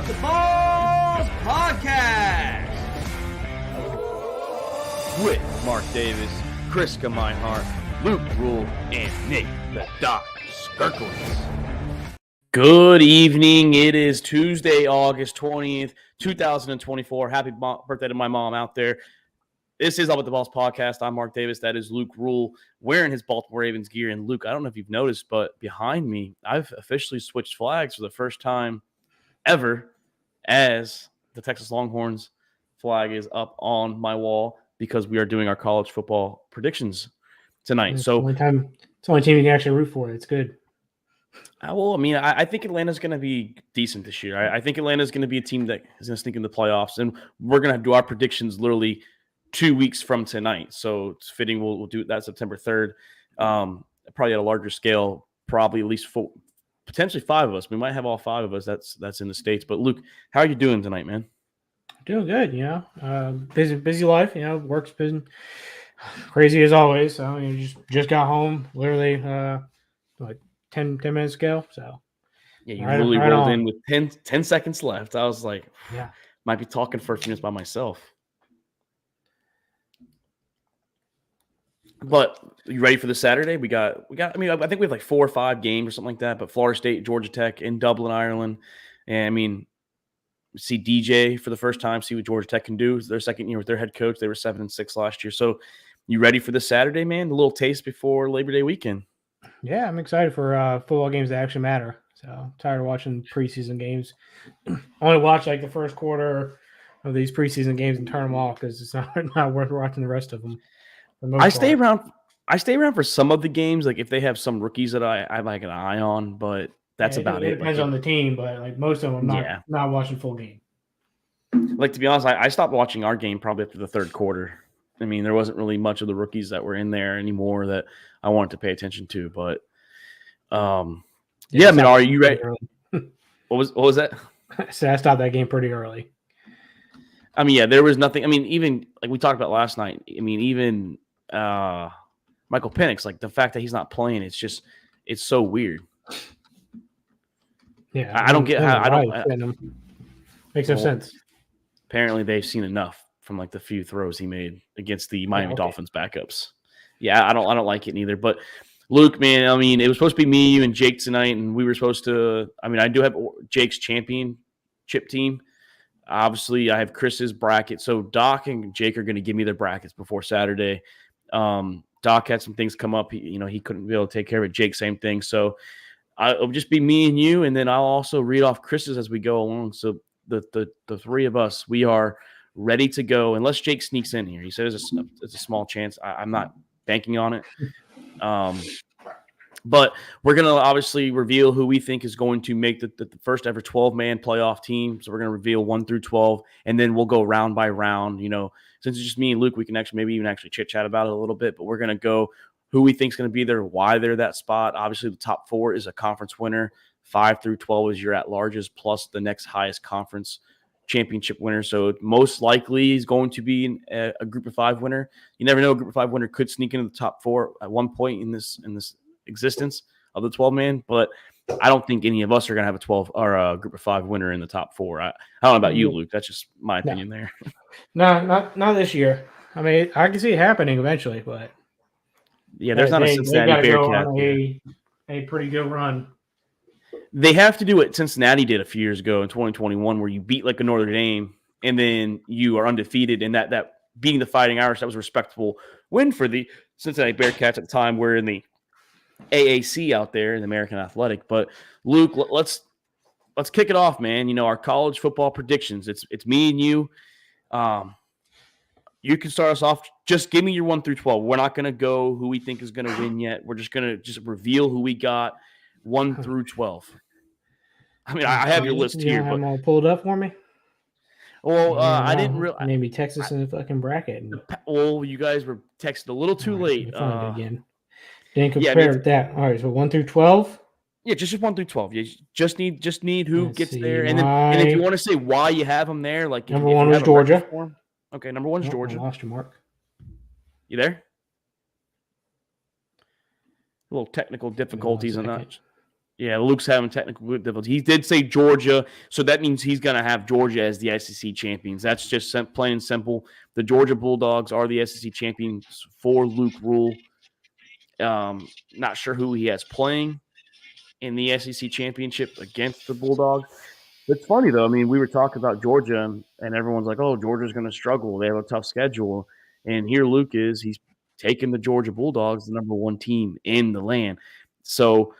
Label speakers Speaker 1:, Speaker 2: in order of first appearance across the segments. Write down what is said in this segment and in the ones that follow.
Speaker 1: The Balls Podcast with Mark Davis, Chris Meinhardt, Luke Rule, and Nick the Doc Skirkowitz. Good evening. It is Tuesday, August 20th, 2024. Happy birthday to my mom out there. This is All About the Balls Podcast. I'm Mark Davis. That is Luke Rule wearing his Baltimore Ravens gear. And Luke, I don't know if you've noticed, but behind me, I've officially switched flags for the first time ever, as the Texas Longhorns flag is up on my wall because we are doing our college football predictions tonight.
Speaker 2: It's the only team you can actually root for. It's good.
Speaker 1: I think Atlanta's going to be decent this year. I think Atlanta's going to be a team that is going to sneak in the playoffs, and we're going to do our predictions literally 2 weeks from tonight. So it's fitting we'll do that September 3rd, probably at a larger scale, probably at least four, potentially five of us. We might have all five of us. That's in the States. But Luke, how are you doing tonight, man?
Speaker 2: Doing good, busy life, work's been crazy as always. So just got home literally like 10 minutes ago. So
Speaker 1: yeah, you really rolled in with 10 seconds left. I was like,
Speaker 2: yeah,
Speaker 1: might be talking for a few minutes by myself. But you ready for the Saturday? We got. I mean, I think we have like 4 or 5 games or something like that. But Florida State, Georgia Tech in Dublin, Ireland, and I mean, see DJ for the first time. See what Georgia Tech can do. It's their second year with their head coach. They were 7-6 last year. So, you ready for this Saturday, man? A little taste before Labor Day weekend.
Speaker 2: Yeah, I'm excited for football games that actually matter. So I'm tired of watching preseason games. I only watch like the first quarter of these preseason games and turn them off because it's not worth watching the rest of them.
Speaker 1: I stay around for some of the games, like if they have some rookies that I like an eye on, but that's about it.
Speaker 2: It depends on the team, but like most of them, not watching full game.
Speaker 1: Like, to be honest, I stopped watching our game probably after the third quarter. I mean, there wasn't really much of the rookies that were in there anymore that I wanted to pay attention to. But I mean, are you ready? What was that?
Speaker 2: So I stopped that game pretty early.
Speaker 1: I mean, yeah, there was nothing. I mean, even like we talked about last night. I mean, even Michael Penix, like the fact that he's not playing, it's so weird.
Speaker 2: Yeah,
Speaker 1: I don't get how
Speaker 2: makes no sense.
Speaker 1: Apparently, they've seen enough from like the few throws he made against the Miami Dolphins backups. Yeah, I don't like it neither. But Luke, man, I mean, it was supposed to be me, you, and Jake tonight, and we were supposed to. I mean, I do have Jake's championship team. Obviously, I have Chris's bracket. So Doc and Jake are going to give me their brackets before Saturday. Doc had some things come up. He couldn't be able to take care of it. Jake, same thing. So it'll just be me and you, and then I'll also read off Chris's as we go along. So the three of us, we are ready to go unless Jake sneaks in here. He says it's a small chance. I'm not banking on it. But we're going to obviously reveal who we think is going to make the first ever 12-man playoff team. So we're going to reveal 1 through 12, and then we'll go round by round. Since it's just me and Luke, we can maybe even chit-chat about it a little bit. But we're going to go who we think is going to be there, why they're that spot. Obviously, the top 4 is a conference winner. 5 through 12 is your at-larges, plus the next highest conference championship winner. So most likely is going to be a group of 5 winner. You never know, a group of 5 winner could sneak into the top 4 at one point in this existence of the 12-man, but I don't think any of us are going to have a 12 or a group of 5 winner in the top 4. I don't know about you, Luke. That's just my opinion there.
Speaker 2: No, not this year. I mean, I can see it happening eventually, but
Speaker 1: yeah, there's not a Cincinnati Bearcat.
Speaker 2: A pretty good run.
Speaker 1: They have to do what Cincinnati did a few years ago in 2021, where you beat like a Notre Dame and then you are undefeated, and that beating the Fighting Irish, that was a respectable win for the Cincinnati Bearcats at the time. We're in the AAC out there in the American Athletic. But Luke, let's kick it off, man. Our college football predictions. It's me and you. You can start us off. Just give me your 1 through 12. We're not going to go who we think is going to win yet. We're just going to reveal who we got 1 through 12. I mean, I have your list here.
Speaker 2: But all pulled up for me.
Speaker 1: Well, I didn't really.
Speaker 2: Maybe Texas in the fucking bracket.
Speaker 1: Well, you guys were texted a little too late.
Speaker 2: Again. Didn't compare with that. All right, so 1 through 12.
Speaker 1: Yeah, just 1 through 12. You just need who gets there, and if you want to say why you have them there, like
Speaker 2: number 1 was Georgia.
Speaker 1: Okay, number 1 is Georgia.
Speaker 2: I lost you, Mark.
Speaker 1: You there? A little technical difficulties on that. Yeah, Luke's having technical difficulties. He did say Georgia, so that means he's going to have Georgia as the SEC champions. That's just plain and simple. The Georgia Bulldogs are the SEC champions for Luke Rule. Not sure who he has playing in the SEC championship against the Bulldogs. It's funny, though. I mean, we were talking about Georgia, and everyone's like, oh, Georgia's going to struggle. They have a tough schedule. And here Luke is. He's taking the Georgia Bulldogs, the number one team in the land. So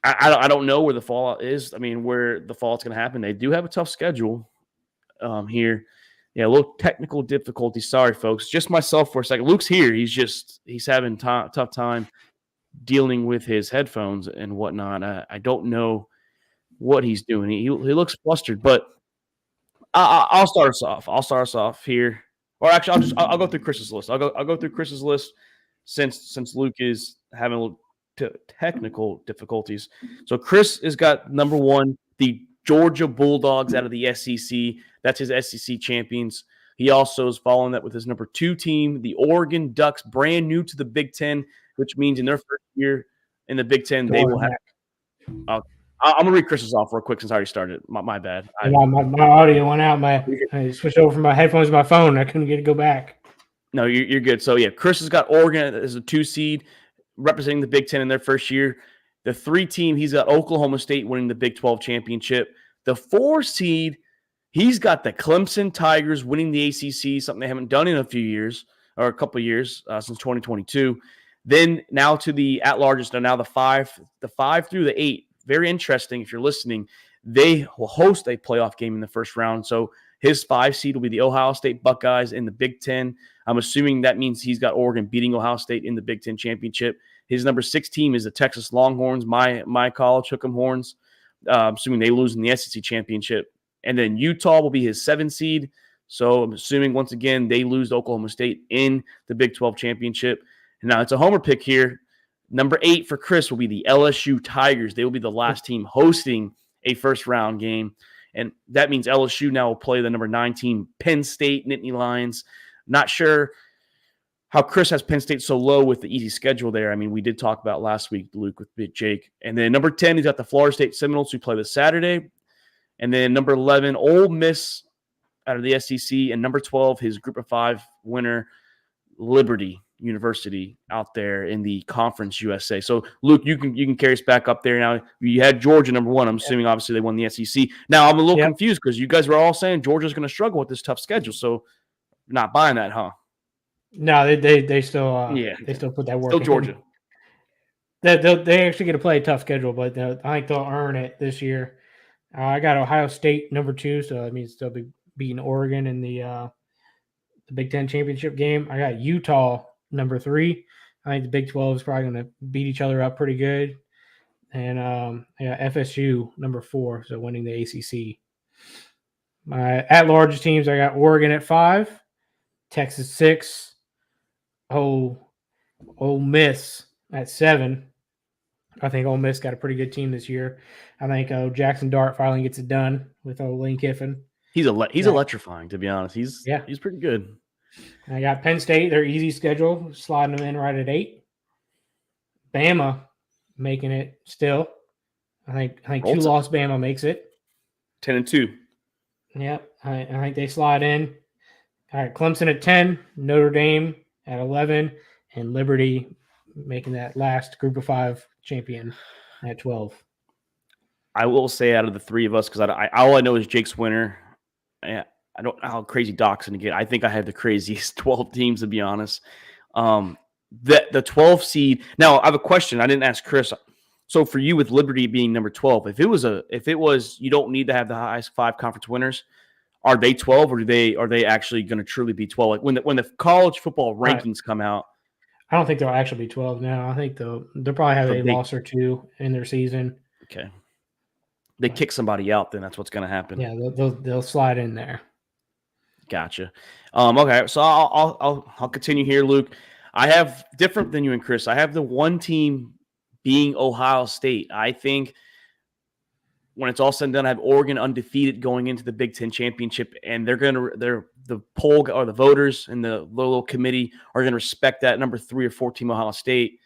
Speaker 1: I don't know where the fallout is. I mean, where the fallout's going to happen. They do have a tough schedule here. Yeah, a little technical difficulty. Sorry, folks. Just myself for a second. Luke's here. He's having tough time dealing with his headphones and whatnot. I don't know what he's doing. He looks flustered, but I'll start us off. I'll start us off here. Or actually, I'll go through Chris's list. I'll go through Chris's list since Luke is having a little technical difficulties. So Chris has got number one, the Georgia Bulldogs out of the SEC. That's his SEC champions. He also is following that with his number two team, the Oregon Ducks, brand new to the Big Ten, which means in their first year in the Big Ten, they will have. I'm gonna read Chris's off real quick since I already started. My bad.
Speaker 2: My audio went out. I switched over from my headphones to my phone. I couldn't get it to go back.
Speaker 1: No, you're good. So yeah, Chris has got Oregon as a 2 seed, representing the Big Ten in their first year. The 3 team, he's got Oklahoma State winning the Big 12 championship. The 4 seed, he's got the Clemson Tigers winning the ACC, something they haven't done in a few years or a couple of years since 2022. Then now to the at-largest, now the 5 through the 8. Very interesting. If you're listening, they will host a playoff game in the first round. So his 5 seed will be the Ohio State Buckeyes in the Big Ten. I'm assuming that means he's got Oregon beating Ohio State in the Big Ten championship. His number 6 team is the Texas Longhorns, my college Hook'em Horns. Assuming they lose in the SEC championship. And then Utah will be his 7 seed. So I'm assuming, once again, they lose to Oklahoma State in the Big 12 championship. And now it's a homer pick here. Number 8 for Chris will be the LSU Tigers. They will be the last team hosting a first-round game. And that means LSU now will play the number 9 team, Penn State Nittany Lions. Not sure how Chris has Penn State so low with the easy schedule there. I mean, we did talk about last week, Luke, with Big Jake. And then number 10, he's got the Florida State Seminoles who play this Saturday. And then number 11, Ole Miss out of the SEC. And number 12, his Group of 5 winner, Liberty University out there in the Conference USA. So, Luke, you can carry us back up there now. You had Georgia number 1. I'm assuming, obviously, they won the SEC. Now, I'm a little confused because you guys were all saying Georgia's going to struggle with this tough schedule. So, not buying that, huh?
Speaker 2: No, they still they still put that work.
Speaker 1: Still Georgia.
Speaker 2: They actually get to play a tough schedule, but I think they'll earn it this year. I got Ohio State number 2, so that means they'll be beating Oregon in the Big Ten championship game. I got Utah number 3. I think the Big 12 is probably going to beat each other up pretty good. And I got FSU number 4, so winning the ACC. My at-large teams, I got Oregon at 5, Texas 6, Ole Miss at 7. I think Ole Miss got a pretty good team this year. I think Jackson Dart finally gets it done with Lane Kiffin.
Speaker 1: He's electrifying, to be honest. He's pretty good.
Speaker 2: I got Penn State, their easy schedule, sliding them in right at 8. Bama making it still. I think 2-loss Bama makes it.
Speaker 1: 10-2.
Speaker 2: Yep, I think they slide in. All right, Clemson at 10, Notre Dame at 11, and Liberty making that last Group of 5 champion at 12.
Speaker 1: I will say, out of the 3 of us, because all I know is Jake's winner. I don't know how crazy Doc's going to get. I think I have the craziest 12 teams, to be honest. The 12 seed. Now, I have a question. I didn't ask Chris. So for you, with Liberty being number 12, if it was you don't need to have the highest 5 conference winners, are they 12, or are they actually going to truly be 12? Like when the college football rankings come out,
Speaker 2: I don't think they'll actually be 12 now. I think they'll probably have a loss or 2 in their season.
Speaker 1: Okay. They kick somebody out, then that's what's going to happen.
Speaker 2: Yeah, they'll slide in there.
Speaker 1: Gotcha. Okay, so I'll continue here, Luke. I have different than you and Chris. I have the 1 team being Ohio State. I think when it's all said and done, I have Oregon undefeated going into the Big Ten championship, and the poll or the voters and the little committee are going to respect that number 3 or 4 team Ohio State.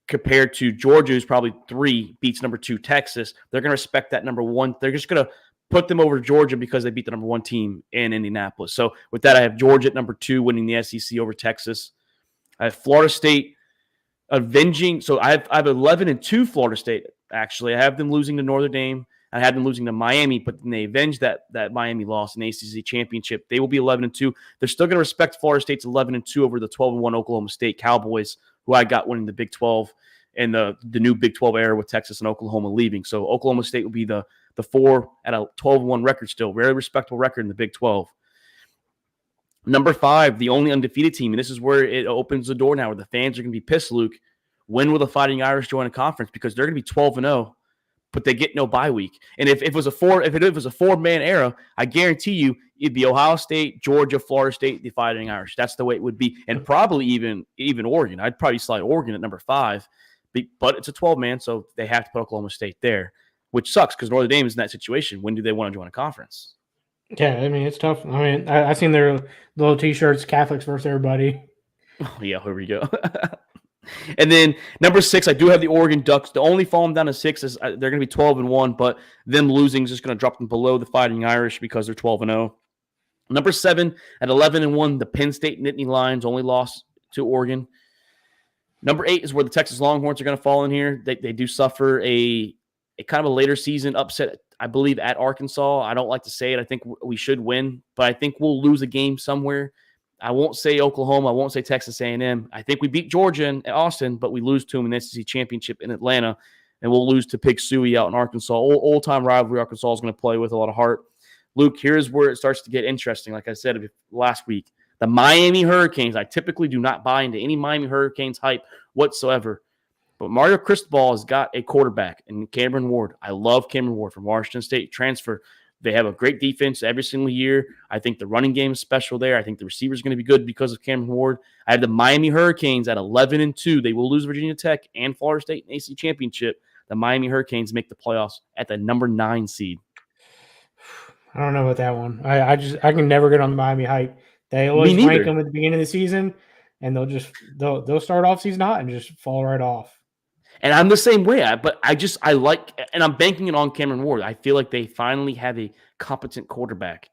Speaker 1: compared to Georgia, who's probably 3, beats number 2 Texas. They're going to respect that number 1. They're just going to put them over Georgia because they beat the number 1 team in Indianapolis. So with that, I have Georgia at number 2, winning the SEC over Texas. I have Florida State avenging. So I have 11-2 Florida State. Actually, I have them losing to Notre Dame. I had them losing to Miami, but then they avenged that Miami loss in the ACC championship. They will be 11-2. They're still going to respect Florida State's 11-2 over the 12-1 Oklahoma State Cowboys, who I got winning the Big 12 and the new Big 12 era with Texas and Oklahoma leaving. So Oklahoma State will be the 4 at a 12-1 record still. Very respectable record in the Big 12. Number 5, the only undefeated team, and this is where it opens the door now where the fans are going to be pissed, Luke. When will the Fighting Irish join a conference? Because they're going to be 12-0, but they get no bye week. And if it was a 4-man era, I guarantee you it'd be Ohio State, Georgia, Florida State, the Fighting Irish. That's the way it would be. And probably even Oregon. I'd probably slide Oregon at number 5. But it's a 12-man, so they have to put Oklahoma State there, which sucks because Notre Dame is in that situation. When do they want to join a conference?
Speaker 2: Yeah, I mean, it's tough. I mean, I've seen their little T-shirts, Catholics versus everybody.
Speaker 1: Oh, yeah, here we go. And then number 6, I do have the Oregon Ducks. The only fall them down to 6 is they're going to be 12-1, but them losing is just going to drop them below the Fighting Irish because they're 12-0. Number 7 at 11-1, the Penn State Nittany Lions only lost to Oregon. Number 8 is where the Texas Longhorns are going to fall in here. They do suffer a kind of a later season upset, I believe, at Arkansas. I don't like to say it. I think we should win, but I think we'll lose a game somewhere. I won't say Oklahoma. I won't say Texas A&M. I think we beat Georgia in Austin, but we lose to them in the SEC championship in Atlanta, and we'll lose to Pig Suey out in Arkansas. Old-time rivalry Arkansas is going to play with a lot of heart. Luke, here's where it starts to get interesting. Like I said last week, the Miami Hurricanes. I typically do not buy into any Miami Hurricanes hype whatsoever, but Mario Cristobal has got a quarterback in Cameron Ward. I love Cameron Ward from Washington State transfer. They have a great defense every single year. I think the running game is special there. I think the receiver is going to be good because of Cameron Ward. I have the Miami Hurricanes at 11-2. They will lose Virginia Tech and Florida State in AC championship. The Miami Hurricanes make the playoffs at the number 9 seed.
Speaker 2: I don't know about that one. I can never get on the Miami hype. They always rank them at the beginning of the season, and they'll start off season hot and just fall right off.
Speaker 1: And I'm the same way, I like, and I'm banking it on Cameron Ward. I feel like they finally have a competent quarterback,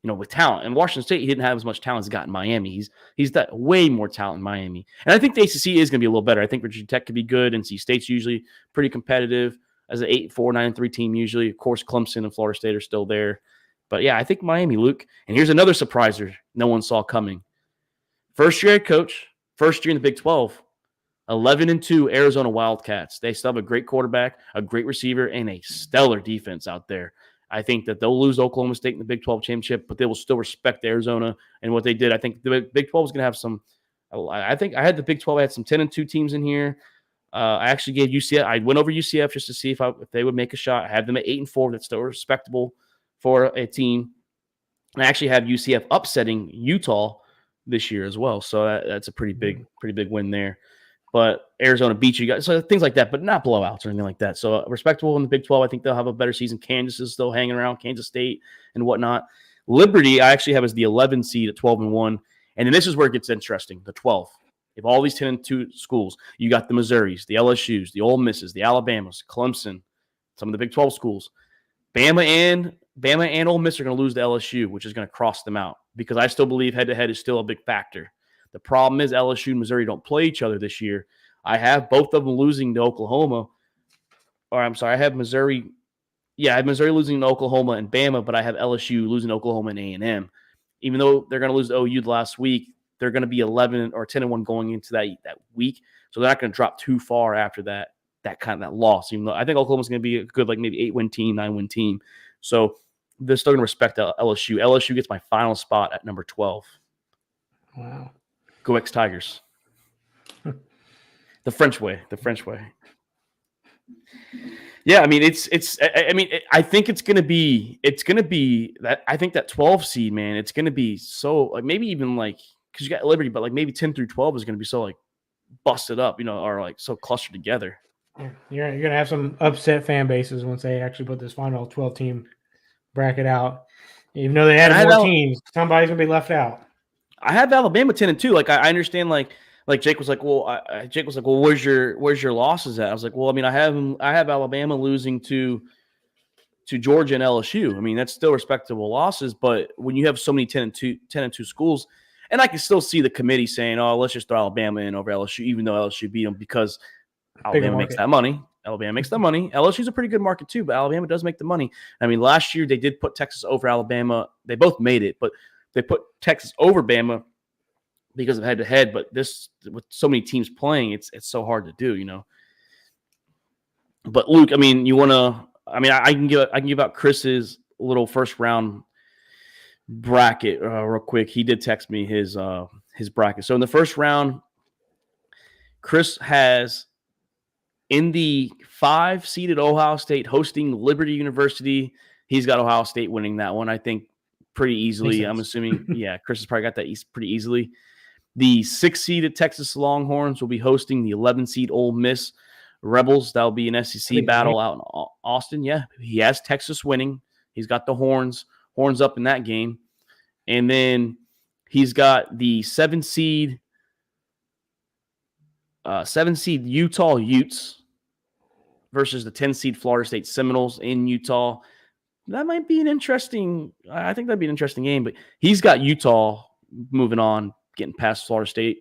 Speaker 1: with talent. In Washington State, he didn't have as much talent as he got in Miami. He's got way more talent in Miami. And I think the ACC is going to be a little better. I think Virginia Tech could be good. NC State's usually pretty competitive as an 8-4, 9-3 team usually. Of course, Clemson and Florida State are still there. But yeah, I think Miami, Luke. And here's another surpriser no one saw coming. First year head coach, first year in the Big 12. 11-2 Arizona Wildcats. They still have a great quarterback, a great receiver, and a stellar defense out there. I think that they'll lose Oklahoma State in the Big 12 championship, but they will still respect Arizona and what they did. I think the Big 12 is going to have some – I think I had the Big 12 had some 10-2 teams in here. I actually gave UCF – I went over UCF just to see if they would make a shot. I had them at 8-4. That's still respectable for a team. I actually have UCF upsetting Utah this year as well, so that's a pretty big win there. But Arizona beat you guys, so things like that, but not blowouts or anything like that. So respectable in the Big 12. I think they'll have a better season. Kansas is still hanging around, Kansas State and whatnot. Liberty, I actually have as the 11 seed at 12-1. And then this is where it gets interesting, the 12. If all these 10-2 schools, you got the Missouris, the LSUs, the Ole Misses, the Alabamas, Clemson, some of the Big 12 schools. Bama and Ole Miss are going to lose to LSU, which is going to cross them out because I still believe head-to-head is still a big factor. The problem is LSU and Missouri don't play each other this year. I have both of them losing to Oklahoma. Or I'm sorry, I have Missouri. Yeah, I have Missouri losing to Oklahoma and Bama, but I have LSU losing to Oklahoma and A&M. Even though they're going to lose to OU last week, they're going to be 11 or 10-1 going into that week. So they're not going to drop too far after that loss. Even though I think Oklahoma's going to be a good, maybe 8-win team, 9-win team. So they're still going to respect LSU. LSU gets my final spot at number 12.
Speaker 2: Wow.
Speaker 1: Go X Tigers. The French way. Yeah, I mean, I think it's going to be that. I think that 12 seed, man, it's going to be so maybe even because you got Liberty, but maybe 10 through 12 is going to be so busted up, or so clustered together.
Speaker 2: You're going to have some upset fan bases once they actually put this final 12 team bracket out. Even though they had more teams, somebody's going to be left out.
Speaker 1: I have Alabama 10-2. I understand, like Jake was like, well, where's your losses at? I was like, well, I mean, I have Alabama losing to Georgia and LSU. I mean, that's still respectable losses, but when you have so many 10-2 schools, and I can still see the committee saying, oh, let's just throw Alabama in over LSU, even though LSU beat them, because Alabama makes that money. Alabama makes the money. LSU's a pretty good market too, but Alabama does make the money. I mean, last year they did put Texas over Alabama. They both made it, but they put Texas over Bama because of head-to-head. But this, with so many teams playing, it's so hard to do, you know. But Luke, I mean, you want to? I mean, I can give out Chris's little first round bracket real quick. He did text me his bracket. So in the first round, Chris has in the 5-seeded Ohio State hosting Liberty University. He's got Ohio State winning that one, I think, pretty easily. I'm assuming, yeah, Chris has probably got that pretty easily. The 6-seeded Texas Longhorns will be hosting the 11-seed Ole Miss Rebels. That'll be an SEC battle out in Austin. Yeah, he has Texas winning. He's got the horns up in that game. And then he's got the 7-seed Utah Utes versus the 10-seed Florida State Seminoles in Utah. That might be I think that'd be an interesting game, but he's got Utah moving on, getting past Florida State.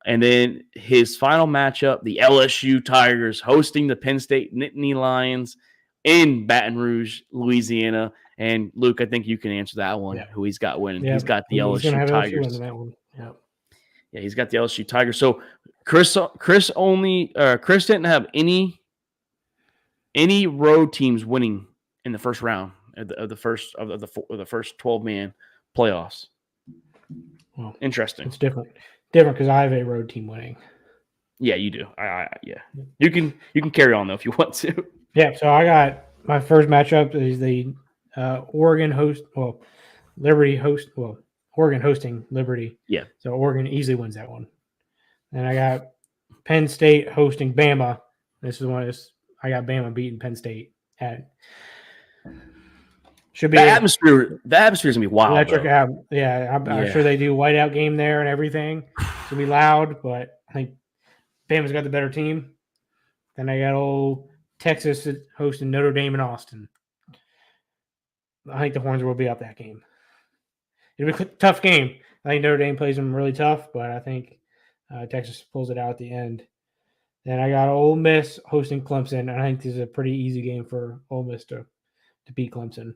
Speaker 1: And then his final matchup, the LSU Tigers hosting the Penn State Nittany Lions in Baton Rouge, Louisiana. And Luke, I think you can answer that one. Yeah. Who he's got winning? Yeah, he's got the LSU Tigers. Yeah, he's got the LSU Tigers. So Chris didn't have any road teams winning in the first round of the first 12-man playoffs.
Speaker 2: Well,
Speaker 1: interesting.
Speaker 2: It's different because I have a road team winning.
Speaker 1: Yeah, you do. Yeah. You can carry on though if you want to.
Speaker 2: Yeah. So I got my first matchup is the Oregon hosting Liberty.
Speaker 1: Yeah.
Speaker 2: So Oregon easily wins that one. And I got Penn State hosting Bama. This is I got Bama beating Penn State at. Should be
Speaker 1: the atmosphere is gonna be wild.
Speaker 2: Electric, I'm sure they do whiteout game there and everything. It's gonna be loud, but I think Bama's got the better team. Then I got old Texas hosting Notre Dame in Austin. I think the Horns will be up that game. It'll be a tough game. I think Notre Dame plays them really tough, but I think Texas pulls it out at the end. Then I got Ole Miss hosting Clemson, and I think this is a pretty easy game for Ole Miss to beat Clemson.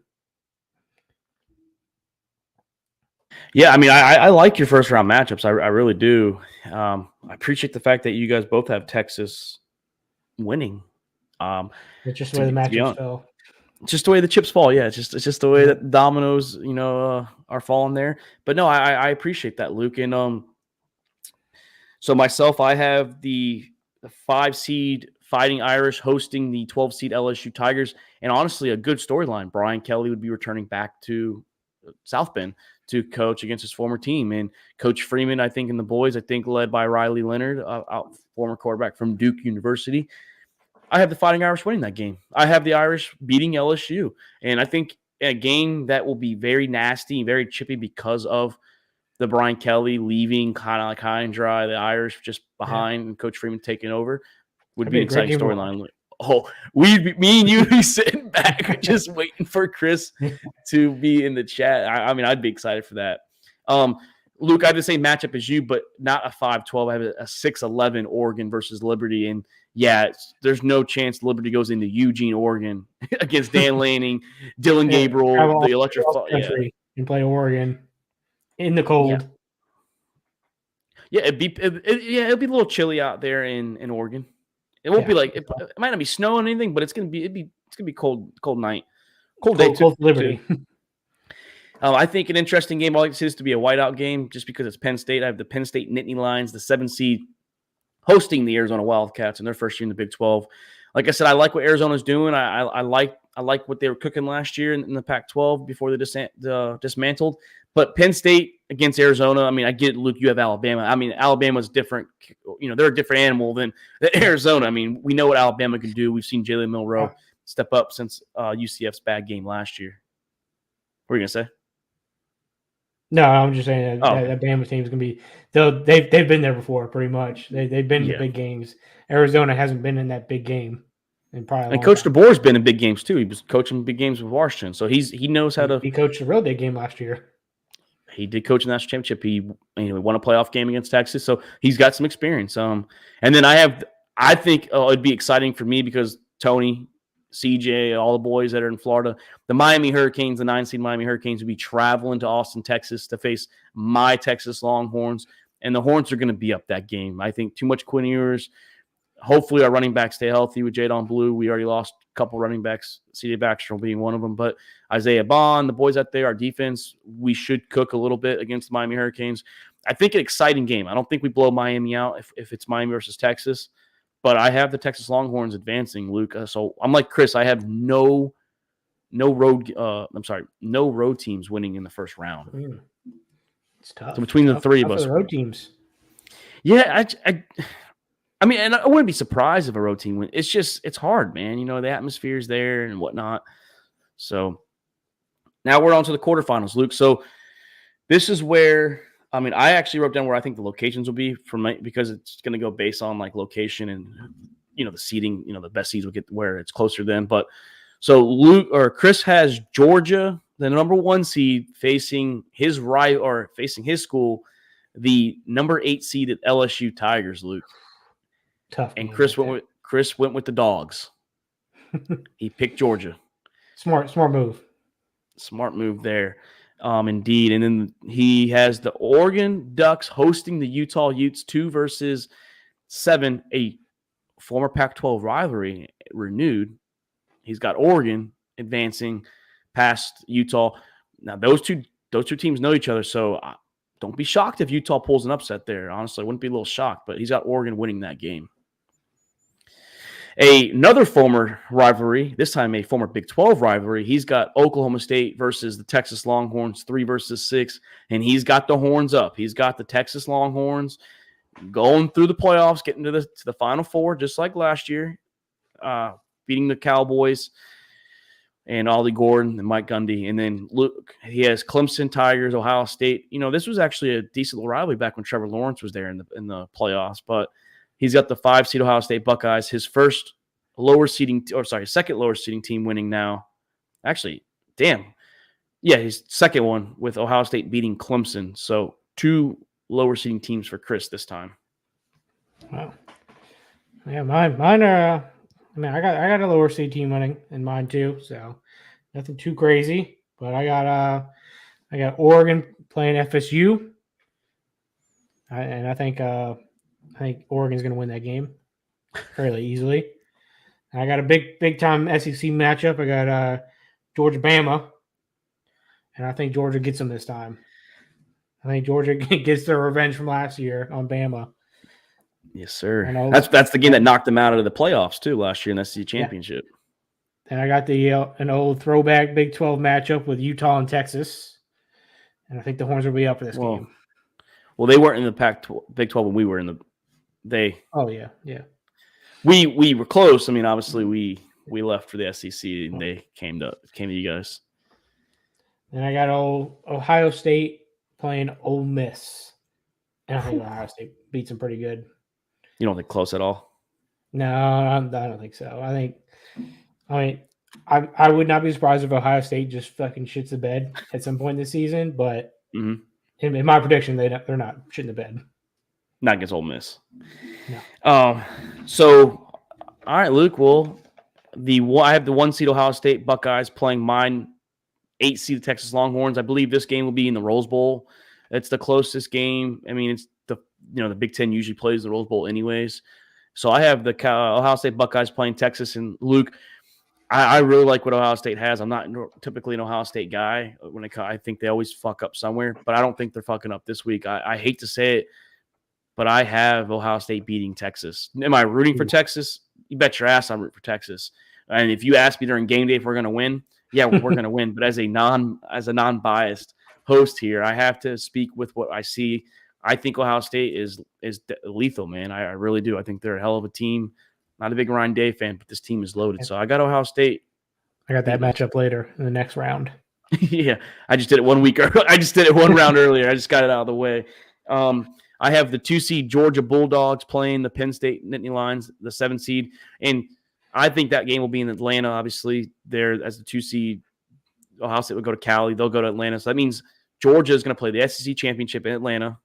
Speaker 1: Yeah, I mean, I like your first round matchups. I really do. I appreciate the fact that you guys both have Texas winning.
Speaker 2: It's just the way the matchups fell.
Speaker 1: Just the way the chips fall. Yeah, it's just the way that dominoes, are falling there. But no, I appreciate that, Luke. And so myself, I have the 5-seed Fighting Irish hosting the 12-seed LSU Tigers, and honestly, a good storyline. Brian Kelly would be returning back to South Bend to coach against his former team, and Coach Freeman, I think, and the boys, I think, led by Riley Leonard, former quarterback from Duke University. I have the Fighting Irish winning that game. I have the Irish beating LSU, and I think a game that will be very nasty, very chippy because of the Brian Kelly leaving kind of like high and dry, the Irish just behind, and Coach Freeman taking over would be an exciting storyline. Oh, me and you be sitting back just waiting for Chris to be in the chat. I mean, I'd be excited for that. Luke, I have the same matchup as you, but not a 5-12. I have a 6-11 Oregon versus Liberty. And yeah, there's no chance Liberty goes into Eugene, Oregon against Dan Lanning, Dylan Gabriel, the electric
Speaker 2: and play Oregon in the cold.
Speaker 1: Yeah, it'll be a little chilly out there in Oregon. It won't be like it might not be snowing or anything, but it's gonna be cold night, cold day.
Speaker 2: Cold Liberty.
Speaker 1: I think an interesting game. I like to see this to be a whiteout game just because it's Penn State. I have the Penn State Nittany Lions, the 7-seed, hosting the Arizona Wildcats in their first year in the Big 12. Like I said, I like what Arizona's doing. I like what they were cooking last year in the Pac-12 before they dismantled. But Penn State against Arizona, I mean, I get it, Luke, you have Alabama. I mean, Alabama's different. They're a different animal than Arizona. I mean, we know what Alabama can do. We've seen Jalen Milroe step up since UCF's bad game last year. What were you going to say?
Speaker 2: No, I'm just saying that,
Speaker 1: Oh,
Speaker 2: that Bama team is going to be. They've been there before, pretty much. They've been in the
Speaker 1: yeah.
Speaker 2: big games. Arizona hasn't been in that big game in probably a
Speaker 1: And
Speaker 2: long
Speaker 1: Coach
Speaker 2: time.
Speaker 1: DeBoer's been in big games too. He was coaching big games with Washington, so he knows how to.
Speaker 2: He coached a real big game last year.
Speaker 1: He did coach in the national championship. He won a playoff game against Texas, so he's got some experience. And then I think it'd be exciting for me because Tony, CJ, all the boys that are in Florida, the Miami Hurricanes, the 9 seed Miami Hurricanes, will be traveling to Austin, Texas, to face my Texas Longhorns, and the Horns are going to be up that game. I think too much Quinn Ewers. Hopefully, our running backs stay healthy with Jadon Blue. We already lost a couple running backs, C.J. Baxter being one of them. But Isaiah Bond, the boys out there, our defense, we should cook a little bit against the Miami Hurricanes. I think an exciting game. I don't think we blow Miami out if it's Miami versus Texas. But I have the Texas Longhorns advancing, Luke. So I'm like Chris. I have no road teams winning in the first round.
Speaker 2: It's tough.
Speaker 1: So between the three of us,
Speaker 2: the road teams.
Speaker 1: Yeah, I mean, and I wouldn't be surprised if a road team win. It's hard, man. You know, the atmosphere's there and whatnot. So now we're on to the quarterfinals, Luke. So this is where, I mean, I actually wrote down where I think the locations will be because it's going to go based on like location and, you know, the seeding, you know, the best seeds will get where it's closer then. But so Chris has Georgia, the number 1 seed, facing his school, the number 8 seeded LSU Tigers, Luke.
Speaker 2: Tough.
Speaker 1: And Chris went with the Dogs. He picked Georgia.
Speaker 2: Smart move.
Speaker 1: Smart move there. Indeed. And then he has the Oregon Ducks hosting the Utah Utes 2-7, a former Pac-12 rivalry renewed. He's got Oregon advancing past Utah. Now those two teams know each other, so don't be shocked if Utah pulls an upset there. Honestly, I wouldn't be a little shocked, but he's got Oregon winning that game. Another former rivalry, this time a former Big 12 rivalry. He's got Oklahoma State versus the Texas Longhorns, 3-6, and he's got the horns up. He's got the Texas Longhorns going through the playoffs, getting to the Final Four, just like last year, beating the Cowboys and Ollie Gordon and Mike Gundy. And then Luke, he has Clemson, Tigers, Ohio State. You know, this was actually a decent little rivalry back when Trevor Lawrence was there in the playoffs, but he's got the 5 seed Ohio State Buckeyes, his second lower seeding team winning now. Actually, his second one with Ohio State beating Clemson. So 2 lower seeding teams for Chris this time.
Speaker 2: Wow. Yeah, mine are. I mean, I got a lower seed team winning in mine too, so nothing too crazy. But I got Oregon playing FSU, and I think Oregon's going to win that game fairly easily. And I got a big time SEC matchup. I got Georgia Bama, and I think Georgia gets them this time. I think Georgia gets their revenge from last year on Bama.
Speaker 1: Yes, sir. That's the game that knocked them out of the playoffs too last year in the SEC championship.
Speaker 2: And I got an old throwback Big 12 matchup with Utah and Texas, and I think the Horns will be up for this game.
Speaker 1: Well, they weren't in the Big 12 when we were in the.
Speaker 2: Oh yeah.
Speaker 1: We were close. I mean, obviously we left for the SEC and they came to you guys.
Speaker 2: And I got Ohio State playing Ole Miss, and I think Ohio State beats them pretty good.
Speaker 1: You don't think close at all?
Speaker 2: No, I don't think so. I would not be surprised if Ohio State just fucking shits the bed at some point this season, but in my prediction, they're not shitting the bed.
Speaker 1: Not against Ole Miss.
Speaker 2: No.
Speaker 1: So, all right, Luke. Well, I have the 1 seed Ohio State Buckeyes playing mine 8 seed Texas Longhorns. I believe this game will be in the Rose Bowl. It's the closest game. I mean, it's the Big Ten usually plays the Rose Bowl anyways. So I have the Ohio State Buckeyes playing Texas. And Luke, I really like what Ohio State has. I'm not typically an Ohio State guy. I think they always fuck up somewhere, but I don't think they're fucking up this week. I hate to say it, but I have Ohio State beating Texas. Am I rooting for Texas? You bet your ass I'm rooting for Texas. And if you ask me during game day if we're going to win, yeah, we're going to win. But as a non-biased host here, I have to speak with what I see. I think Ohio State is lethal, man. I really do. I think they're a hell of a team. Not a big Ryan Day fan, but this team is loaded. So I got Ohio State.
Speaker 2: I got that matchup later in the next round.
Speaker 1: Yeah, I just did it 1 week. I just did it one round earlier. I just got it out of the way. I have the 2 seed Georgia Bulldogs playing the Penn State Nittany Lions, the 7 seed, and I think that game will be in Atlanta. Obviously, there as the 2 seed, Ohio State would go to Cali. They'll go to Atlanta. So that means Georgia is going to play the SEC championship in Atlanta,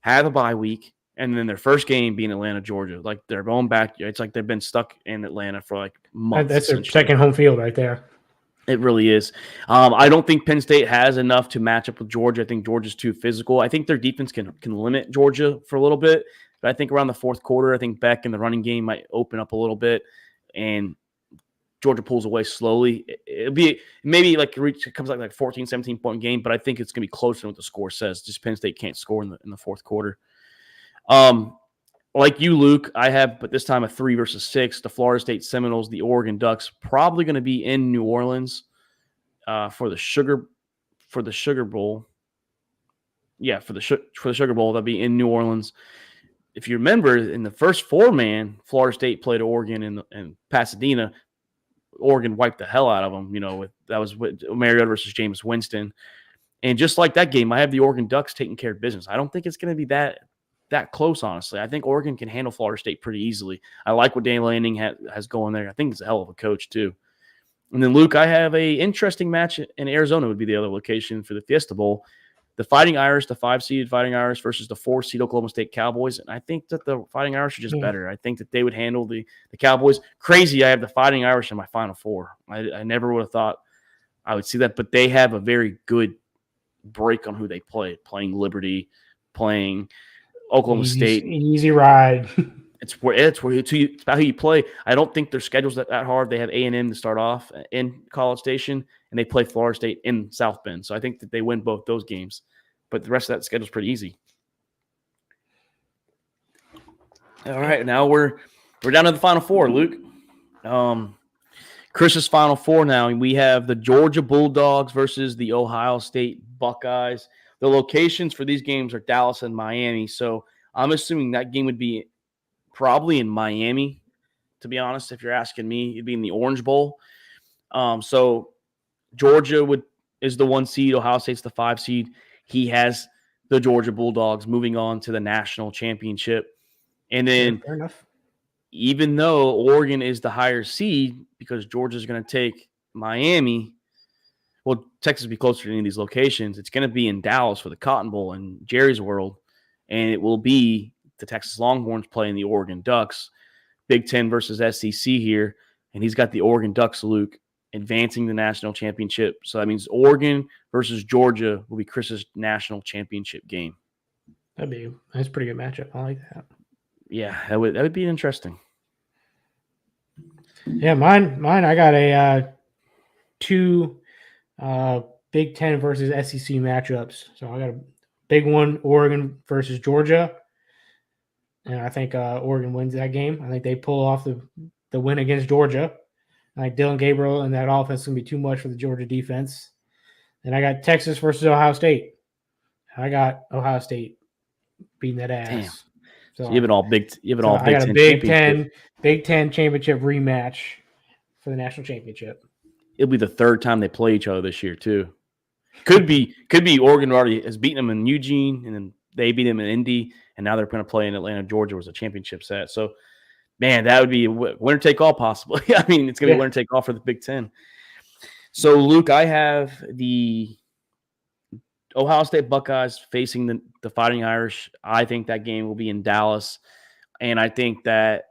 Speaker 1: have a bye week, and then their first game being Atlanta, Georgia. Like they're going back. It's like they've been stuck in Atlanta for like months.
Speaker 2: That's their second home field right there.
Speaker 1: It really is. I don't think Penn State has enough to match up with Georgia. I think Georgia's too physical. I think their defense can limit Georgia for a little bit. But I think around the fourth quarter, I think Beck in the running game might open up a little bit, and Georgia pulls away slowly. It'll be maybe like it comes like 14, 17-point game, but I think it's going to be closer than what the score says. Just Penn State can't score in the fourth quarter. Like you, Luke, I have, but this time a 3 versus 6. The Florida State Seminoles, the Oregon Ducks, probably going to be in New Orleans for the Sugar Bowl. Yeah, for the Sugar Bowl, they'll be in New Orleans. If you remember, in the first 4-man, Florida State played Oregon in Pasadena. Oregon wiped the hell out of them. That was with Mariota versus Jameis Winston, and just like that game, I have the Oregon Ducks taking care of business. I don't think it's going to be that close, honestly. I think Oregon can handle Florida State pretty easily. I like what Dan Lanning has going there. I think he's a hell of a coach, too. And then, Luke, I have a interesting match in Arizona would be the other location for the Fiesta Bowl. The Fighting Irish, the 5-seed Fighting Irish versus the 4-seed Oklahoma State Cowboys. And I think that the Fighting Irish are just better. I think that they would handle the Cowboys. Crazy, I have the Fighting Irish in my Final Four. I never would have thought I would see that, but they have a very good break on who they play. Playing Liberty, playing Oklahoma State.
Speaker 2: Easy ride.
Speaker 1: It's about who you play. I don't think their schedule's that hard. They have A&M to start off in College Station, and they play Florida State in South Bend. So I think that they win both those games. But the rest of that schedule's pretty easy. All right, now we're down to the Final Four, Luke. Chris's Final Four now. We have the Georgia Bulldogs versus the Ohio State Buckeyes. The locations for these games are Dallas and Miami. So I'm assuming that game would be probably in Miami, to be honest. If you're asking me, it'd be in the Orange Bowl. So Georgia is the 1 seed. Ohio State's the 5 seed. He has the Georgia Bulldogs moving on to the national championship. And then
Speaker 2: fair enough.
Speaker 1: Even though Oregon is the higher seed, because Georgia's going to take Miami, well, Texas will be closer to any of these locations. It's going to be in Dallas for the Cotton Bowl in Jerry's World, and it will be the Texas Longhorns playing the Oregon Ducks. Big Ten versus SEC here, and he's got the Oregon Ducks, Luke, advancing the national championship. So that means Oregon versus Georgia will be Chris's national championship game.
Speaker 2: That's a pretty good matchup. I like that.
Speaker 1: Yeah, that would be interesting.
Speaker 2: Yeah, mine. I got a 2 Big Ten versus SEC matchups. So I got a big one, Oregon versus Georgia, and I think Oregon wins that game. I think they pull off the win against Georgia. I think Dylan Gabriel and that offense is going to be too much for the Georgia defense. And I got Texas versus Ohio State. I got Ohio State beating that ass.
Speaker 1: Damn.
Speaker 2: So
Speaker 1: you have it all Big
Speaker 2: I got a Big Ten championship rematch for the national championship.
Speaker 1: It'll be the 3rd time they play each other this year too. Could be Oregon already has beaten them in Eugene, and then they beat them in Indy, and now they're going to play in Atlanta, Georgia, was a championship set. So, man, that would be winner take all possibly. I mean, it's going to be winner take all for the Big Ten. So, Luke, I have the Ohio State Buckeyes facing the Fighting Irish. I think that game will be in Dallas, and I think that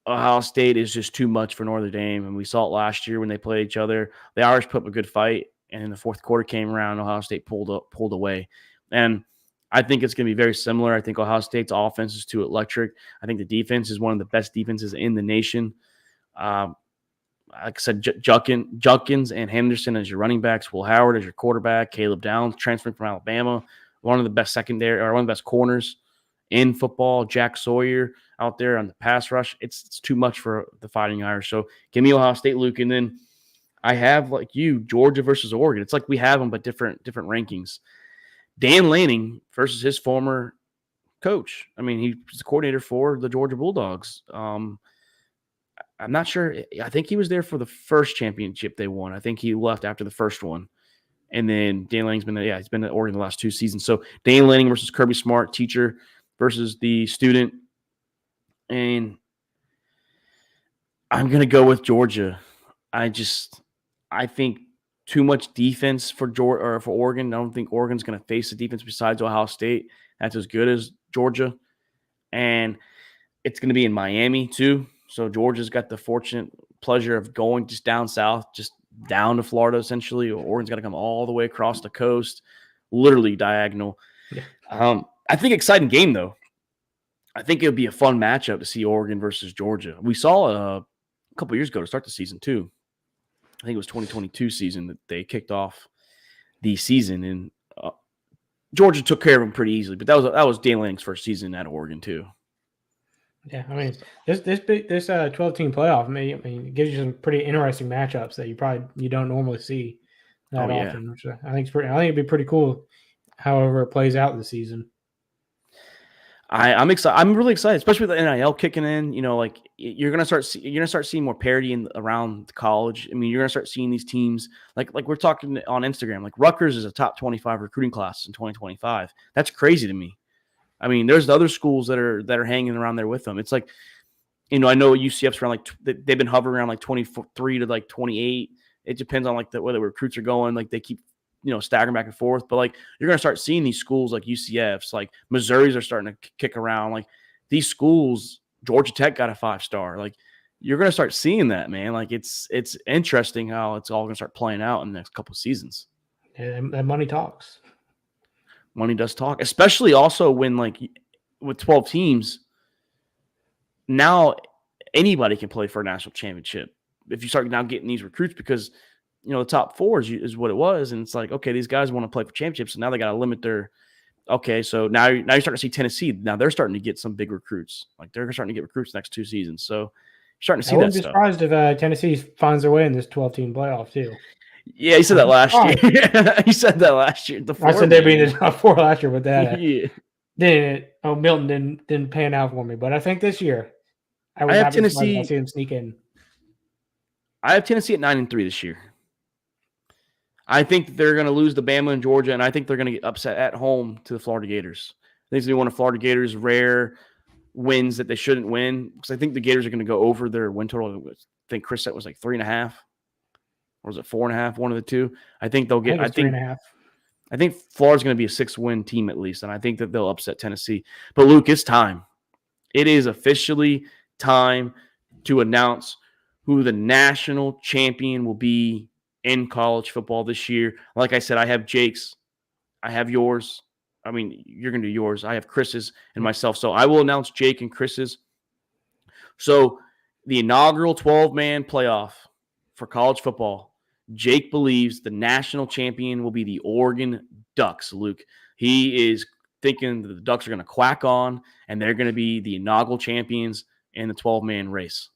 Speaker 1: Ohio State is just too much for Notre Dame, and we saw it last year when they played each other. The Irish put up a good fight, and in the fourth quarter came around, Ohio State pulled away. And I think it's going to be very similar. I think Ohio State's offense is too electric. I think the defense is one of the best defenses in the nation. Like I said, Judkins and Henderson as your running backs, Will Howard as your quarterback, Caleb Downs transferring from Alabama, one of the best secondary or one of the best corners in football, Jack Sawyer out there on the pass rush. It's too much for the Fighting Irish. So give me Ohio State, Luke, and then I have, like you, Georgia versus Oregon. It's like we have them, but different rankings. Dan Lanning versus his former coach. I mean, he was the coordinator for the Georgia Bulldogs. I'm not sure. I think he was there for the first championship they won. I think he left after the first one. And then Dan Lanning's been he's been at Oregon the last 2 seasons. So Dan Lanning versus Kirby Smart, teacher versus the student. And I'm going to go with Georgia. I think too much defense for Oregon. I don't think Oregon's going to face a defense besides Ohio State that's as good as Georgia. And it's going to be in Miami too. So Georgia's got the fortunate pleasure of going just down south, just down to Florida essentially. Oregon's got to come all the way across the coast, literally diagonal. Yeah. I think exciting game though. I think it would be a fun matchup to see Oregon versus Georgia. We saw a couple years ago to start the season too. I think it was 2022 season that they kicked off the season, and Georgia took care of them pretty easily. But that was Dan Lanning's first season at Oregon too.
Speaker 2: Yeah, I mean this 12-team playoff. I mean, it gives you some pretty interesting matchups that you don't normally see that often. Which I think it'd be pretty cool. However, it plays out this season.
Speaker 1: I'm excited. I'm really excited, especially with the NIL kicking in. You know, like you're gonna start seeing more parity around college. I mean, you're gonna start seeing these teams like we're talking on Instagram. Like Rutgers is a top 25 recruiting class in 2025. That's crazy to me. I mean, there's other schools that are hanging around there with them. It's like, you know, I know UCF's around they've been hovering around like 23 to like 28. It depends on like where the recruits are going. Like they keep, you know, staggering back and forth. But like you're gonna start seeing these schools like UCF's, like Missouri's are starting to kick around. Like these schools, Georgia Tech got a 5-star. Like you're gonna start seeing that, man. Like it's interesting how it's all gonna start playing out in the next couple of seasons.
Speaker 2: And money talks.
Speaker 1: Money does talk, especially also when like with 12 teams, now anybody can play for a national championship. If you start now getting these recruits, because you know the top 4 is what it was, and it's like, okay, these guys want to play for championships, so now they got to limit their. Okay, so now you're starting to see Tennessee. Now they're starting to get some big recruits. Like they're starting to get recruits next 2 seasons. So you're starting to see that. I wouldn't be
Speaker 2: surprised if Tennessee finds their way in this 12-team playoff too.
Speaker 1: Yeah, he said that last year. He said that last year.
Speaker 2: I said they'd be in the top 4 last year, but that Milton didn't pan out for me. But I think this year, I have Tennessee. I see them sneak in.
Speaker 1: I have Tennessee at 9-3 this year. I think they're going to lose to Bama and Georgia, and I think they're going to get upset at home to the Florida Gators. I think it's going to be one of Florida Gators' rare wins that they shouldn't win, because I think the Gators are going to go over their win total. I think Chris said was like 3.5. Or was it 4.5? One of the two. I think they'll get.
Speaker 2: I think 3.5.
Speaker 1: I think Florida's going to be a 6-win team at least, and I think that they'll upset Tennessee. But Luke, it's time. It is officially time to announce who the national champion will be in college football this year. Like I said, I have Jake's. I have yours. I mean, you're going to do yours. I have Chris's and myself. So I will announce Jake and Chris's. So the inaugural 12-man playoff for college football, Jake believes the national champion will be the Oregon Ducks, Luke. He is thinking that the Ducks are going to quack on, and they're going to be the inaugural champions in the 12-man race.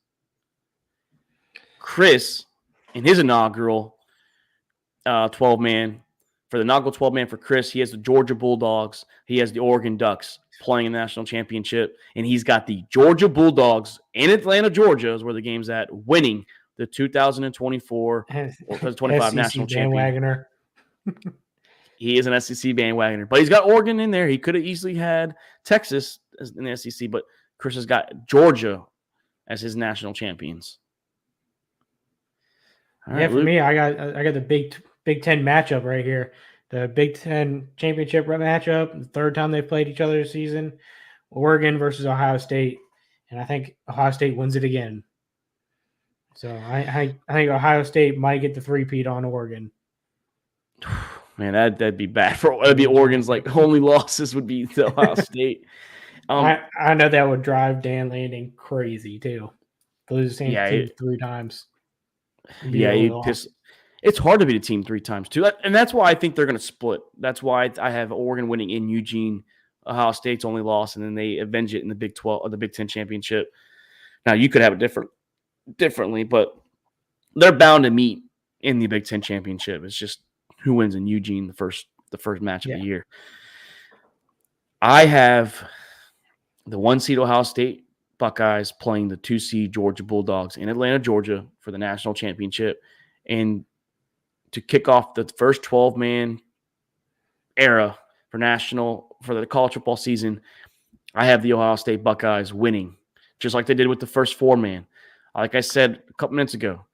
Speaker 1: Chris, in his inaugural 12-man, for the inaugural 12-man for Chris, he has the Georgia Bulldogs. He has the Oregon Ducks playing in the national championship, and he's got the Georgia Bulldogs in Atlanta, Georgia, is where the game's at, winning the 2024 or 2025 national champion. He is an SEC bandwagoner, but he's got Oregon in there. He could have easily had Texas in the SEC, but Chris has got Georgia as his national champions.
Speaker 2: All right, for me, I got the Big Ten matchup right here. The Big Ten championship matchup, the third time they've played each other this season. Oregon versus Ohio State, and I think Ohio State wins it again. So I think Ohio State might get the 3-peat on Oregon.
Speaker 1: Man, that'd be bad for. That'd be Oregon's like only losses would be to Ohio State.
Speaker 2: I know that would drive Dan Lanning crazy too. To lose the same team 3 times.
Speaker 1: It's hard to beat a team 3 times too, and that's why I think they're going to split. That's why I have Oregon winning in Eugene. Ohio State's only loss, and then they avenge it in the Big 12 or the Big 10 championship. Now you could have it differently, but they're bound to meet in the Big 10 championship. It's just who wins in Eugene the first match of the year. I have the 1 seed Ohio State Buckeyes playing the 2 seed Georgia Bulldogs in Atlanta, Georgia for the national championship. And to kick off the first 12-man era for the college football season, I have the Ohio State Buckeyes winning, just like they did with the first 4-man. Like I said a couple minutes ago,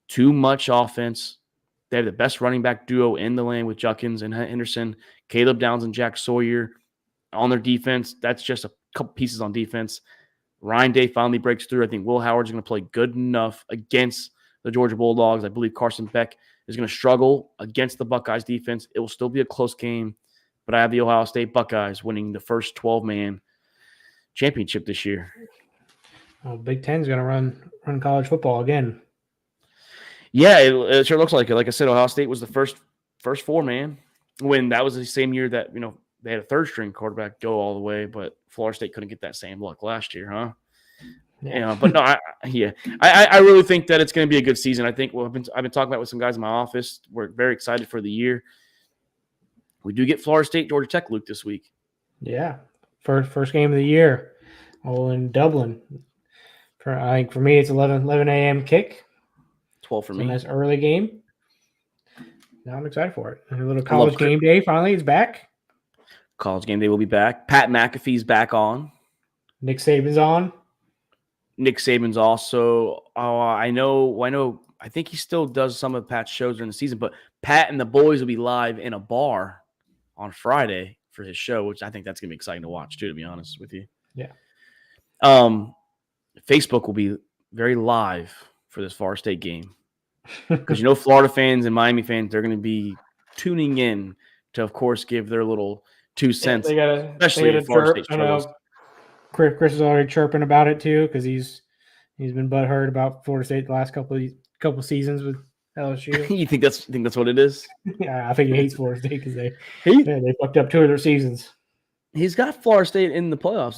Speaker 1: too much offense. They have the best running back duo in the land with Judkins and Henderson, Caleb Downs and Jack Sawyer on their defense. That's just a couple pieces on defense. Ryan Day finally breaks through. I think Will Howard's going to play good enough against the Georgia Bulldogs. I believe Carson Beck is going to struggle against the Buckeyes defense. It will still be a close game, but I have the Ohio State Buckeyes winning the first 12-man championship this year.
Speaker 2: Well, Big Ten's going to run college football again.
Speaker 1: Yeah, it sure looks like it. Like I said, Ohio State was the first 4-man when that was the same year that, they had a third-string quarterback go all the way, but Florida State couldn't get that same luck last year, huh? Yeah. But no, I really think that it's going to be a good season. I think I've been talking about with some guys in my office. We're very excited for the year. We do get Florida State, Georgia Tech, Luke, this week.
Speaker 2: Yeah, first game of the year, all in Dublin. I think for me, it's 11 a.m. kick.
Speaker 1: 12 for me.
Speaker 2: Nice early game. Now I'm excited for it. A little college game day finally is back.
Speaker 1: College game day will be back. Pat McAfee's back on.
Speaker 2: Nick Saban's on.
Speaker 1: Nick Saban's also. I think he still does some of Pat's shows during the season, but Pat and the boys will be live in a bar on Friday for his show, which I think that's gonna be exciting to watch too, to be honest with you.
Speaker 2: Yeah.
Speaker 1: Facebook will be very live for this Florida State game because Florida fans and Miami fans, they're going to be tuning in to, of course, give their little 2 cents. Especially if Florida State struggles.
Speaker 2: Chris is already chirping about it too because he's been butthurt about Florida State the last couple seasons with LSU.
Speaker 1: You think that's what it is?
Speaker 2: Yeah, I think he hates Florida State because they fucked up 2 of their seasons.
Speaker 1: He's got Florida State in the playoffs.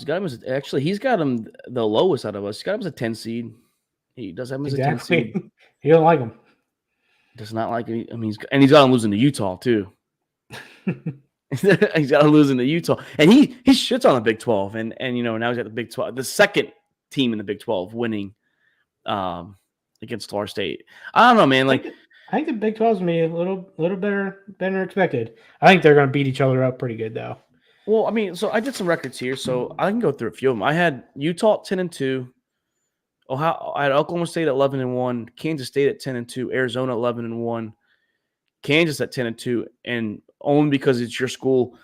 Speaker 1: He's got him the lowest out of us. He's got him as a 10 seed. He does have him as a 10 seed.
Speaker 2: He don't like him.
Speaker 1: Does not like him. I mean, he's got him losing to Utah too. He's got him losing to Utah, and he shits on the Big 12, and now he's got the Big 12, the second team in the Big 12 winning against Florida State. I don't know, man. Like
Speaker 2: I think the Big 12 is gonna be a little better than expected. I think they're gonna beat each other up pretty good though.
Speaker 1: Well, I mean, so I did some records here, so I can go through a few of them. I had Utah 10-2, Ohio. I had Oklahoma State at 11-1, Kansas State at 10-2, Arizona 11-1, Kansas at 10-2, and only because it's your school,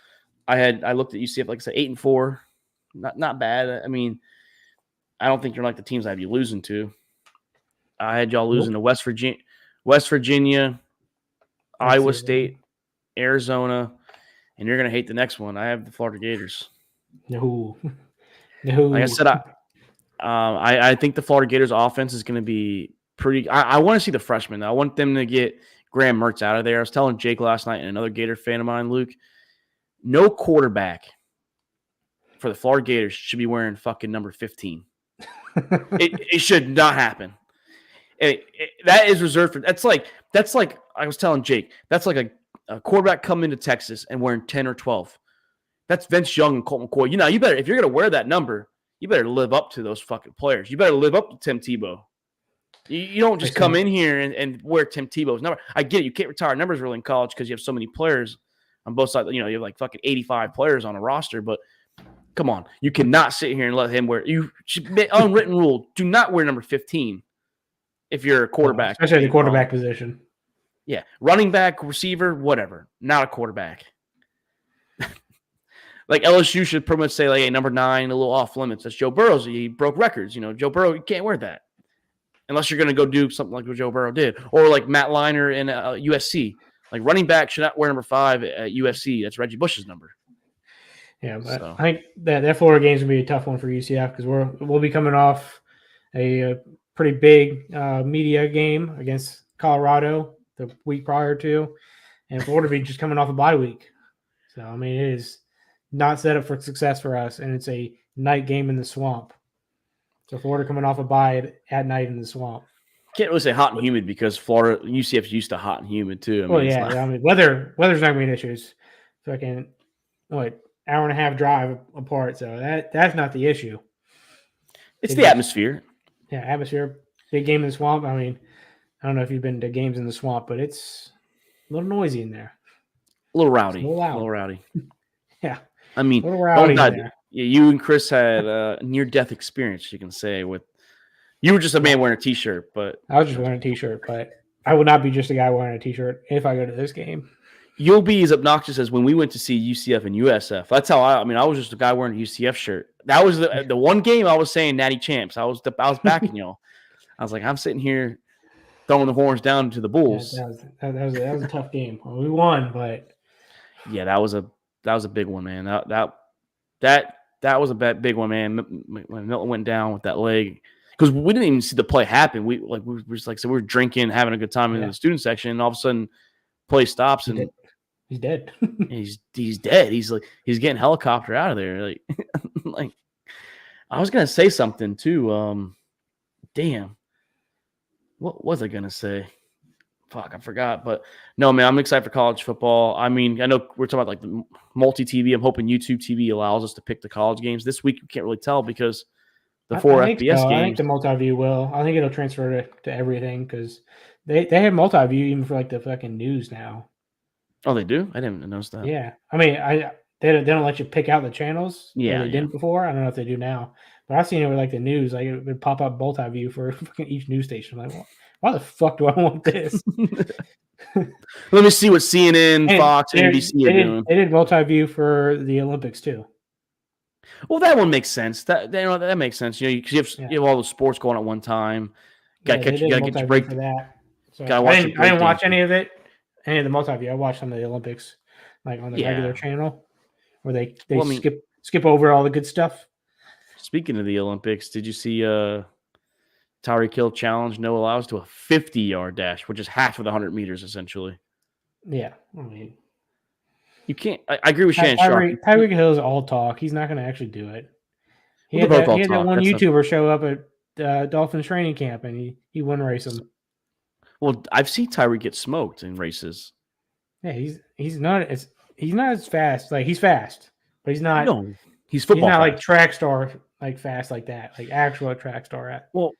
Speaker 1: I looked at UCF, like I said, 8-4, not bad. I mean, I don't think you're like the teams I'd be losing to. I had y'all losing to West Virginia, Iowa State, Arizona. And you're going to hate the next one. I have the Florida Gators.
Speaker 2: No.
Speaker 1: Like I said, I think the Florida Gators offense is going to be pretty – I want to see the freshmen. I want them to get Graham Mertz out of there. I was telling Jake last night and another Gator fan of mine, Luke, no quarterback for the Florida Gators should be wearing fucking number 15. It should not happen. That is reserved for – that's like I was telling Jake, that's like a quarterback coming into Texas and wearing 10 or 12. That's Vince Young and Colt McCoy. You better, if you're going to wear that number, you better live up to those fucking players. You better live up to Tim Tebow. You don't just come in here and wear Tim Tebow's number. I get it. You can't retire numbers really in college because you have so many players on both sides. You have like fucking 85 players on a roster, but come on. You cannot sit here and let him wear – you should make unwritten rule. Do not wear number 15 if you're a quarterback.
Speaker 2: Especially the quarterback position.
Speaker 1: Yeah, running back, receiver, whatever. Not a quarterback. Like LSU should pretty much say, like, hey, number 9, a little off limits. That's Joe Burrow. He broke records. Joe Burrow, you can't wear that unless you're going to go do something like what Joe Burrow did, or like Matt Leinart in USC. Like running back should not wear number 5 at USC. That's Reggie Bush's number.
Speaker 2: Yeah, but I think that Florida game is going to be a tough one for UCF because we'll be coming off a pretty big media game against Colorado the week prior to, and Florida be just coming off a bye week. So, I mean, it is not set up for success for us, and it's a night game in the swamp. So, Florida coming off a bye at night in the swamp.
Speaker 1: Can't really say hot and humid because UCF's used to hot and humid too.
Speaker 2: I mean, weather's not going to be an issue. It's fucking, hour and a half drive apart, so that's not the issue.
Speaker 1: It's
Speaker 2: It
Speaker 1: the
Speaker 2: just-
Speaker 1: atmosphere.
Speaker 2: Yeah, atmosphere. Big game in the swamp. I mean, I don't know if you've been to games in the swamp, but it's a little noisy in there.
Speaker 1: A little rowdy.
Speaker 2: It's a little loud.
Speaker 1: A little rowdy.
Speaker 2: Yeah,
Speaker 1: I mean,
Speaker 2: a little rowdy in there.
Speaker 1: you and Chris had a near-death experience, you can say. With you were just a man wearing a T-shirt, but
Speaker 2: I was just wearing a T-shirt, but I would not be just a guy wearing a T-shirt if I go to this game.
Speaker 1: you'll be as obnoxious as when we went to see UCF and USF. That's how I mean, I was just a guy wearing a UCF shirt. That was the one game I was saying Natty Champs. I was backing y'all. I was like, I'm sitting here throwing the horns down to the Bulls.
Speaker 2: Yeah, that was a tough game. Well, we won, but
Speaker 1: yeah, that was a big one, man. That was a big one, man. When Milton went down with that leg, because we didn't even see the play happen. We were just like, so we were drinking, having a good time in the student section, and all of a sudden, play stops and
Speaker 2: he's dead.
Speaker 1: he's dead. He's getting helicopter out of there. Like, like I was gonna say something too. Damn, what was I gonna say? Fuck, I forgot. But no, man, I'm excited for college football. I mean, I know we're talking about like the multi-TV. I'm hoping YouTube TV allows us to pick the college games. This week, we can't really tell because the four FBS games.
Speaker 2: I think the multi-view will. I think it'll transfer to everything because they have multi-view even for like the fucking news now.
Speaker 1: Oh, they do? I didn't notice that.
Speaker 2: Yeah. I mean, they don't let you pick out the channels.
Speaker 1: Yeah.
Speaker 2: They didn't before. I don't know if they do now. But I've seen it with like the news. Like it would pop up multi-view for fucking each news station. I'm like, why the fuck do I want this?
Speaker 1: Let me see what CNN, Fox, NBC are doing.
Speaker 2: They did multi-view for the Olympics too.
Speaker 1: Well, that one makes sense. That makes sense. You know, because you have all the sports going at one time. Got to get your break
Speaker 2: for that. So
Speaker 1: I
Speaker 2: didn't watch any of it. Any of the multi-view. I watched some of the Olympics, like on the regular channel, where they skip over all the good stuff.
Speaker 1: Speaking of the Olympics, did you see Tyreek Hill challenge Noah Lyles to a 50-yard dash, which is half of the 100 meters, essentially?
Speaker 2: Yeah, I mean,
Speaker 1: you can't. I agree with Shannon Sharpe.
Speaker 2: Tyreek Hill is all talk. He's not going to actually do it. He had that one YouTuber show up at Dolphins training camp, and he wouldn't race him.
Speaker 1: Well, I've seen Tyreek get smoked in races.
Speaker 2: Yeah, he's not as fast. Like he's fast, but he's not.
Speaker 1: No, he's football.
Speaker 2: He's not
Speaker 1: fast.
Speaker 2: like track star, like fast like that, like actual track star at.
Speaker 1: Well,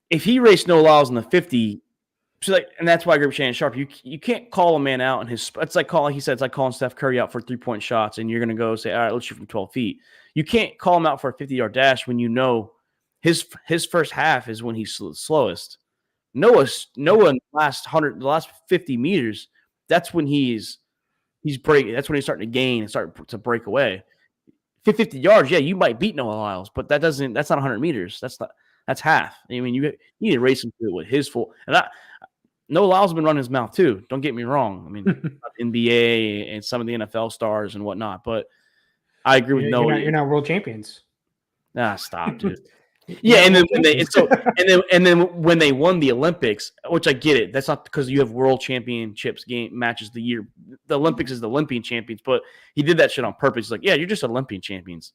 Speaker 1: if he raced Noah Lyles in the 50, so like, and that's why I agree with Shannon Sharpe. You can't call a man out in his. It's like calling. He said it's like calling Steph Curry out for 3-point shots, and you're going to go say, all right, let's shoot from 12 feet. You can't call him out for a 50-yard dash when you know his first half is when he's slowest. Noah in the last 50 meters, that's when he's breaking. That's when he's starting to gain and start to break away. 50 yards, yeah, you might beat Noah Lyles, but that's not 100 meters. That's half. I mean, you need to race him to it with his full. And Noah Lyles has been running his mouth too. Don't get me wrong. I mean, NBA and some of the NFL stars and whatnot, but I agree with Noah.
Speaker 2: You're not world champions.
Speaker 1: Nah, stop, dude. Yeah, and then when they won the Olympics, which I get it, that's not because you have world championships game matches the year. The Olympics is the Olympian champions, but he did that shit on purpose. He's like, yeah, you're just Olympian champions.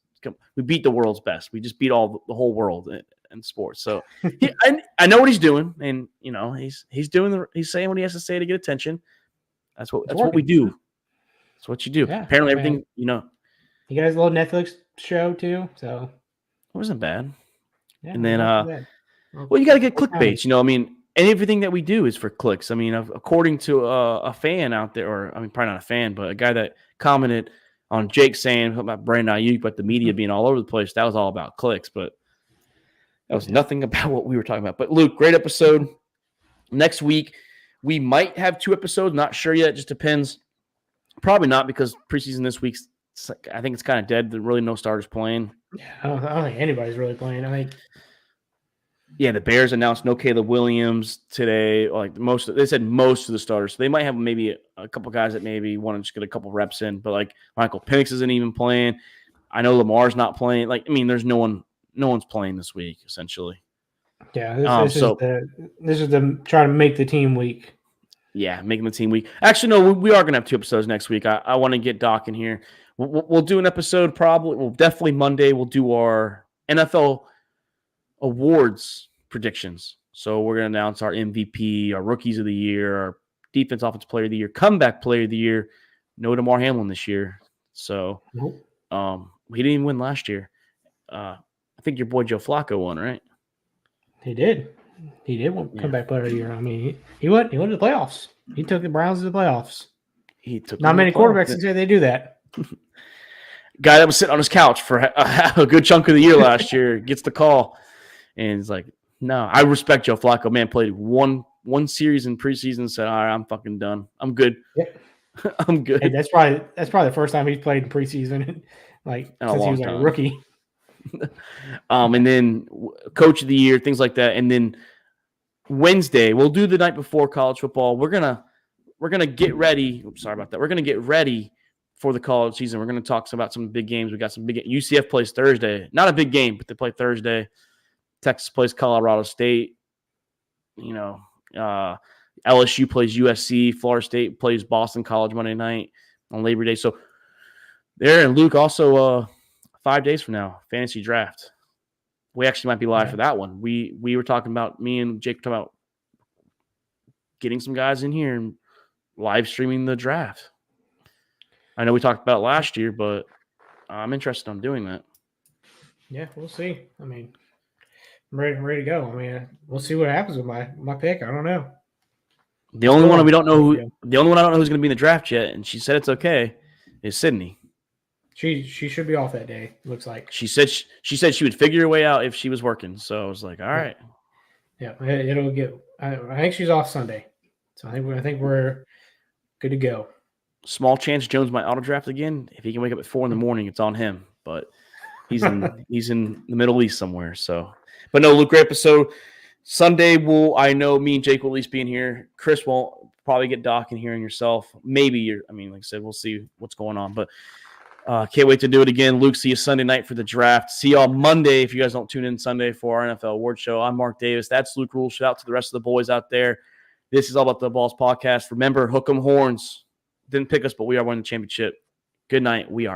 Speaker 1: We beat the world's best. We just beat the whole world in sports. So I know what he's doing, and you know he's saying what he has to say to get attention. That's what we do. That's what you do. Yeah, apparently, everything you know.
Speaker 2: He got his little Netflix show too, so
Speaker 1: it wasn't bad.
Speaker 2: Yeah,
Speaker 1: and then, well, you got to get clickbaits. You know, I mean, and everything that we do is for clicks. I mean, according to a fan out there, or I mean, probably not a fan, but a guy that commented on Jake saying about Brandon Ayuk, but the media being all over the place, that was all about clicks. But that was nothing about what we were talking about. But Luke, great episode. Next week, we might have 2 episodes. Not sure yet. It just depends. Probably not because preseason this week's. I think it's kind of dead. There's really no starters playing.
Speaker 2: Yeah, I don't think anybody's really playing. I think.
Speaker 1: Yeah, the Bears announced no Caleb Williams today. Like they said most of the starters. So they might have maybe a couple guys that maybe want to just get a couple reps in. But like Michael Penix isn't even playing. I know Lamar's not playing. Like, I mean, there's no one's playing this week essentially.
Speaker 2: Yeah, this is them trying to make the team week.
Speaker 1: Yeah, making the team week. Actually, no, we are going to have 2 episodes next week. I want to get Doc in here. We'll do an episode probably. Well, definitely Monday. We'll do our NFL awards predictions. So we're going to announce our MVP, our rookies of the year, our defense offensive player of the year, comeback player of the year. No Damar Hamlin this year. So he didn't even win last year. I think your boy Joe Flacco won, right?
Speaker 2: He did. He did come back player of the year. I mean, he went to the playoffs. He took the Browns to the playoffs.
Speaker 1: He took
Speaker 2: Not many quarterbacks can say they do that.
Speaker 1: Guy that was sitting on his couch for a good chunk of the year last year gets the call, and it's like, no, I respect Joe Flacco. Man, played one series in preseason. Said, all right, I'm fucking done. I'm good.
Speaker 2: Yep.
Speaker 1: I'm good.
Speaker 2: Hey, that's probably the first time he's played in preseason, like since he was like a rookie.
Speaker 1: And then coach of the year, things like that, and then Wednesday we'll do the night before college football. We're gonna get ready. Oops, sorry about that. We're gonna get ready for the college season. We're gonna talk about some big games. We got some big. UCF plays Thursday. Not a big game, but they play Thursday. Texas plays Colorado State. You know, LSU plays USC. Florida State plays Boston College Monday night on Labor Day. So there, and Luke also 5 days from now, fantasy draft. We actually might be live for that one. We were talking about, me and Jake were talking about getting some guys in here and live streaming the draft. I know we talked about it last year, but I'm interested in doing that.
Speaker 2: Yeah, we'll see. I mean, I'm ready to go. I mean, we'll see what happens with my pick. I don't know.
Speaker 1: The only one I don't know who's going to be in the draft yet, and she said it's okay, is Sydney.
Speaker 2: She should be off that day. Looks like
Speaker 1: she said she would figure her way out if she was working. So I was like, all right.
Speaker 2: Yeah, it'll get. I think she's off Sunday, so I think we're good to go.
Speaker 1: Small chance Jones might auto draft again. If he can wake up at 4 a.m, it's on him. But he's in the Middle East somewhere. So, but no, Luke, great episode. Sunday I know me and Jake will at least be in here. Chris won't probably get Doc in here and yourself. Maybe like I said, we'll see what's going on. But can't wait to do it again. Luke, see you Sunday night for the draft. See y'all Monday if you guys don't tune in Sunday for our NFL award show. I'm Mark Davis. That's Luke Rule. Shout out to the rest of the boys out there. This is All About the Balls podcast. Remember, hook 'em horns. Didn't pick us, but we are winning the championship. Good night. We are.